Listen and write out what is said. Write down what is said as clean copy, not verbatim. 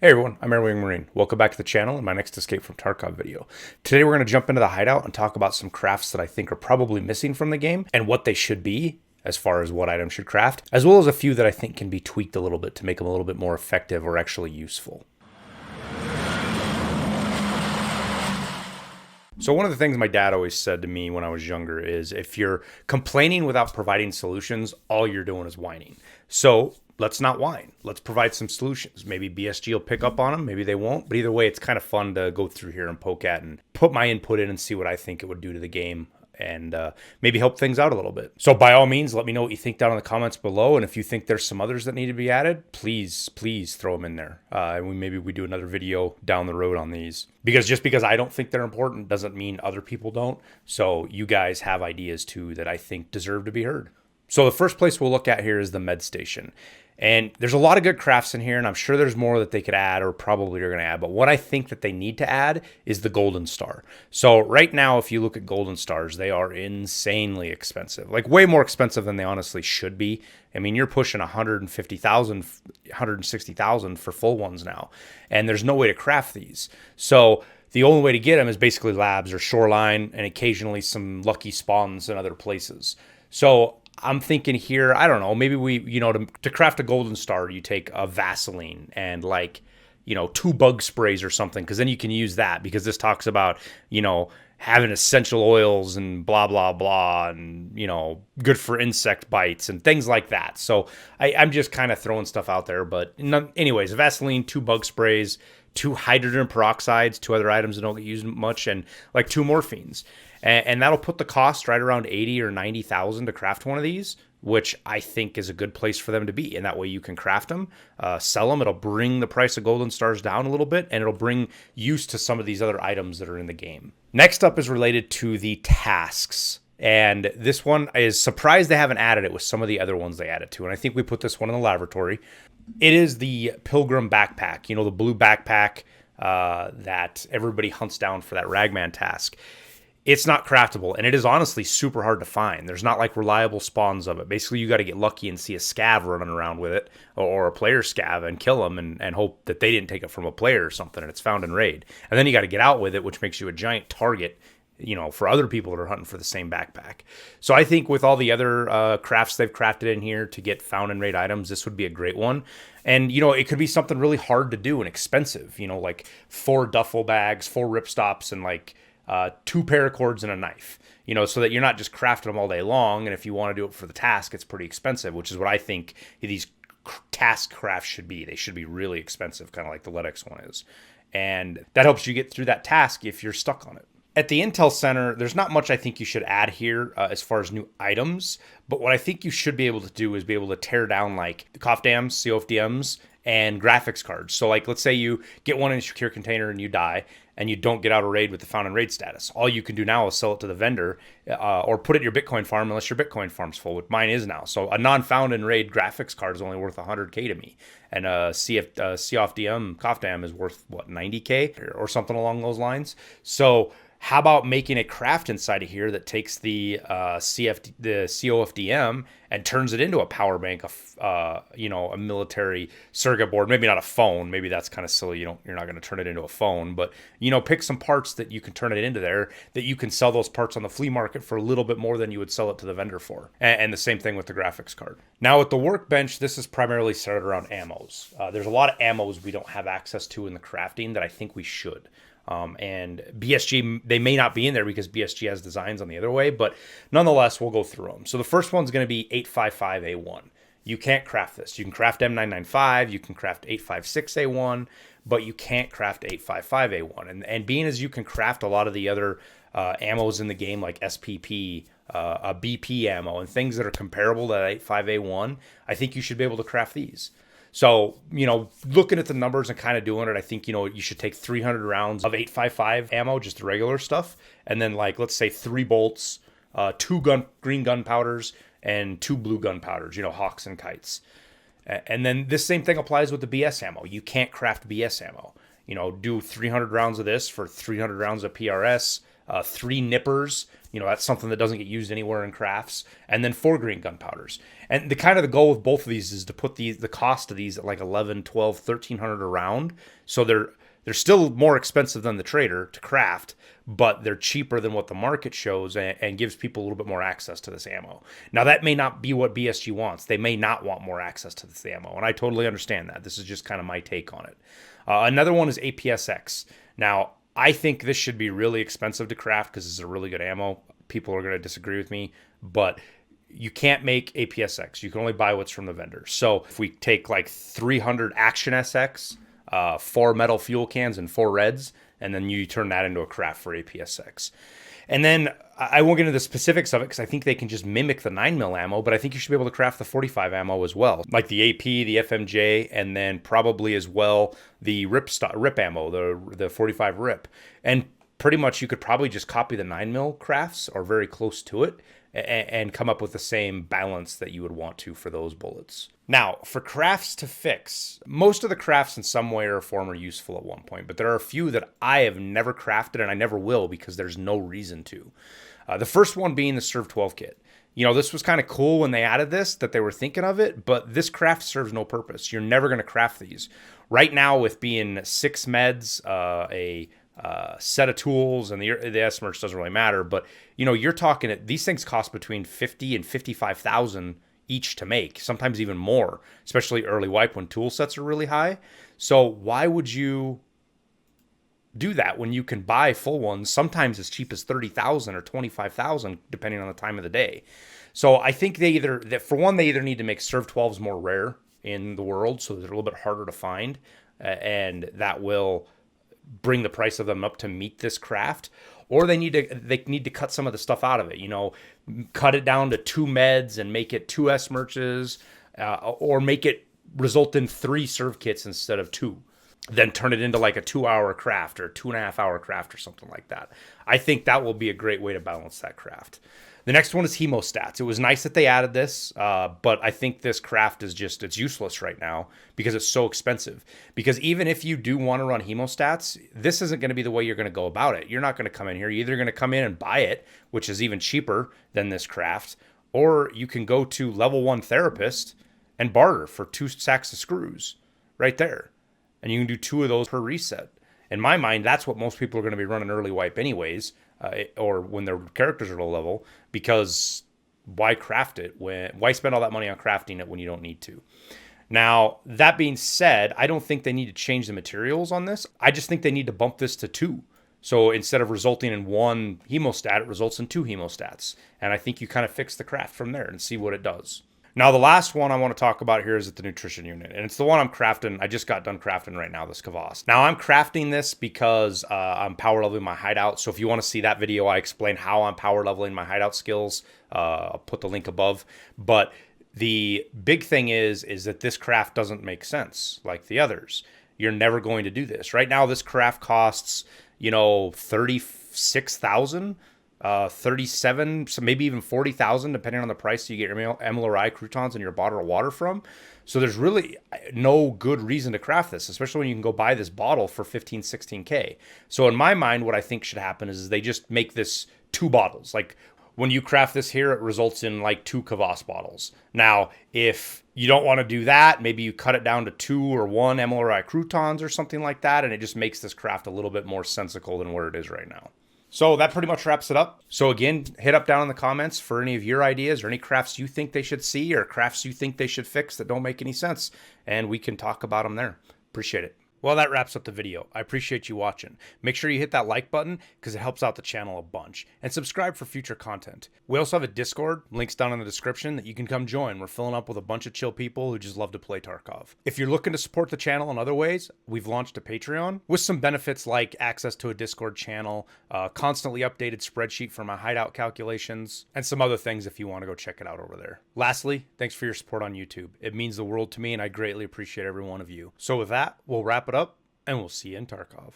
Hey everyone, I'm Airwingmarine. Welcome back to the channel and my next Escape from Tarkov video. Today we're going to jump into the hideout and talk about some crafts that I think are probably missing from the game and what they should be as far as what items should craft, as well as a few that I think can be tweaked a little bit to make them a little bit more effective or actually useful. So one of the things my dad always said to me when I was younger is if you're complaining without providing solutions, all you're doing is whining. So let's not whine. Let's provide some solutions. Maybe BSG will pick up on them. Maybe they won't. But either way, it's kind of fun to go through here and poke at and put my input in and see what I think it would do to the game and maybe help things out a little bit. So by all means, let me know what you think down in the comments below. And if you think there's some others that need to be added, please throw them in there. And maybe we do another video down the road on these. Because just because I don't think they're important doesn't mean other people don't. So you guys have ideas too that I think deserve to be heard. So the first place we'll look at here is the med station. And there's a lot of good crafts in here, and I'm sure there's more that they could add or probably are going to add. But what I think that they need to add is the golden star. So right now, if you look at golden stars, they are insanely expensive, like way more expensive than they honestly should be. I mean, you're pushing 150,000, 160,000 for full ones now, and there's no way to craft these. So the only way to get them is basically labs or shoreline and occasionally some lucky spawns in other places. So I'm thinking here, I don't know, maybe we, to craft a golden star, you take a Vaseline and 2 bug sprays or something, because then you can use that, because this talks about, having essential oils and blah, blah, blah, and, good for insect bites and things like that. So I'm just kind of throwing stuff out there. But anyways, Vaseline, 2 bug sprays, 2 hydrogen peroxides, 2 other items that don't get used much, and 2 morphines. And that'll put the cost right around 80 or 90,000 to craft one of these, which I think is a good place for them to be. And that way you can craft them, sell them. It'll bring the price of golden stars down a little bit, and it'll bring use to some of these other items that are in the game. Next up is related to the tasks. And this one is surprised they haven't added it with some of the other ones they added to. And I think we put this one in the laboratory. It is the Pilgrim backpack, the blue backpack that everybody hunts down for that Ragman task. It's not craftable, and it is honestly super hard to find. There's not reliable spawns of it. Basically, you got to get lucky and see a scav running around with it, or a player scav, and kill them and hope that they didn't take it from a player or something, and it's found in raid. And then you got to get out with it, which makes you a giant target, for other people that are hunting for the same backpack. So I think with all the other crafts they've crafted in here to get found in raid items, this would be a great one. And, it could be something really hard to do and expensive, like 4 duffel bags, 4 ripstops, and 2 paracords and a knife, so that you're not just crafting them all day long. And if you want to do it for the task, it's pretty expensive, which is what I think these task crafts should be. They should be really expensive, kind of like the Ledex one is. And that helps you get through that task if you're stuck on it. At the Intel Center, there's not much I think you should add here as far as new items. But what I think you should be able to do is be able to tear down the COFDAMs, COFDMs, and graphics cards. So let's say you get one in a secure container and you die, and you don't get out of raid with the found in raid status. All you can do now is sell it to the vendor or put it in your Bitcoin farm, unless your Bitcoin farm's full, which mine is now. So a non-found in raid graphics card is only worth 100K to me. And a COFDM, COFDAM is worth, 90K or something along those lines. So how about making a craft inside of here that takes the COFDM and turns it into a power bank, a military circuit board, maybe not a phone. Maybe that's kind of silly. You're not going to turn it into a phone, but pick some parts that you can turn it into there, that you can sell those parts on the flea market for a little bit more than you would sell it to the vendor for. And the same thing with the graphics card. Now with the Workbench, this is primarily centered around ammos. There's a lot of ammos we don't have access to in the crafting that I think we should. And BSG, they may not be in there because BSG has designs on the other way, but nonetheless, we'll go through them. So the first one's going to be 855A1. You can't craft this. You can craft M995, you can craft 856A1, but you can't craft 855A1. And being as you can craft a lot of the other ammos in the game, like SPP, a BP ammo, and things that are comparable to 85A1, I think you should be able to craft these. So, looking at the numbers and kind of doing it, I think, you should take 300 rounds of 855 ammo, just the regular stuff. And then let's say 3 bolts, 2 green gunpowders, and 2 blue gunpowders, hawks and kites. And then this same thing applies with the BS ammo. You can't craft BS ammo. Do 300 rounds of this for 300 rounds of PRS, 3 nippers. That's something that doesn't get used anywhere in crafts, and then 4 green gunpowders. And the goal with both of these is to put the cost of these at like 11, 12, 1300 a round. So they're still more expensive than the trader to craft, but they're cheaper than what the market shows, and gives people a little bit more access to this ammo. Now, that may not be what BSG wants. They may not want more access to this ammo, and I totally understand that. This is just kind of my take on it. Another one is APSX. Now, I think this should be really expensive to craft because it's a really good ammo. People are going to disagree with me, but you can't make APSX. You can only buy what's from the vendor. So if we take like 300 Action SX, 4 metal fuel cans and 4 reds, and then you turn that into a craft for APSX. And then I won't get into the specifics of it because I think they can just mimic the 9mm ammo, but I think you should be able to craft the 45 ammo as well, like the AP, the FMJ, and then probably as well the rip ammo, the 45 rip. And pretty much you could probably just copy the 9mm crafts or very close to it and come up with the same balance that you would want to for those bullets. Now, for crafts to fix, most of the crafts in some way or form are useful at one point, but there are a few that I have never crafted and I never will because there's no reason to. The first one being the Serve 12 kit. This was kind of cool when they added this, that they were thinking of it, but this craft serves no purpose. You're never going to craft these. Right now, with being 6 meds, a set of tools, and the S-merch doesn't really matter, but you're talking, these things cost between 50 and 55,000 each to make, sometimes even more, especially early wipe when tool sets are really high. So why would you do that when you can buy full ones sometimes as cheap as 30,000 or 25,000 depending on the time of the day? So I think they either need to make Serve 12s more rare in the world so they're a little bit harder to find, and that will bring the price of them up to meet this craft, or they need to cut some of the stuff out of it. Cut it down to 2 meds and make it 2 S-merches, or make it result in 3 serve kits instead of 2. Then turn it into like a 2-hour craft or 2.5-hour craft or something like that. I think that will be a great way to balance that craft. The next one is Hemostats. It was nice that they added this, but I think this craft is it's useless right now because it's so expensive. Because even if you do want to run Hemostats, this isn't going to be the way you're going to go about it. You're not going to come in here. You're either going to come in and buy it, which is even cheaper than this craft, or you can go to level 1 therapist and barter for 2 sacks of screws right there. And you can do 2 of those per reset. In my mind, that's what most people are going to be running early wipe anyways, or when their characters are low level, because why craft it? Why spend all that money on crafting it when you don't need to? Now, that being said, I don't think they need to change the materials on this. I just think they need to bump this to 2. So instead of resulting in 1 hemostat, it results in 2 hemostats. And I think you kind of fix the craft from there and see what it does. Now, the last one I want to talk about here is at the nutrition unit, and it's the one I'm crafting. I just got done crafting right now, this Kvass. Now, I'm crafting this because I'm power leveling my hideout. So if you want to see that video, I explain how I'm power leveling my hideout skills. I'll put the link above. But the big thing is that this craft doesn't make sense like the others. You're never going to do this. Right now, this craft costs, 36,000. 37, so maybe even 40,000, depending on the price you get your MLRI croutons and your bottle of water from. So there's really no good reason to craft this, especially when you can go buy this bottle for 15, 16K. So in my mind, what I think should happen is they just make this 2 bottles. Like when you craft this here, it results in like 2 Kvass bottles. Now, if you don't want to do that, maybe you cut it down to 2 or 1 MLRI croutons or something like that, and it just makes this craft a little bit more sensical than where it is right now. So that pretty much wraps it up. So again, hit up down in the comments for any of your ideas or any crafts you think they should see or crafts you think they should fix that don't make any sense, and we can talk about them there. Appreciate it. Well, that wraps up the video. I appreciate you watching. Make sure you hit that like button because it helps out the channel a bunch. And subscribe for future content. We also have a Discord, links down in the description, that you can come join. We're filling up with a bunch of chill people who just love to play Tarkov. If you're looking to support the channel in other ways, we've launched a Patreon with some benefits like access to a Discord channel, constantly updated spreadsheet for my hideout calculations, and some other things if you want to go check it out over there. Lastly, thanks for your support on YouTube. It means the world to me, and I greatly appreciate every one of you. So with that, we'll wrap it up, and we'll see you in Tarkov.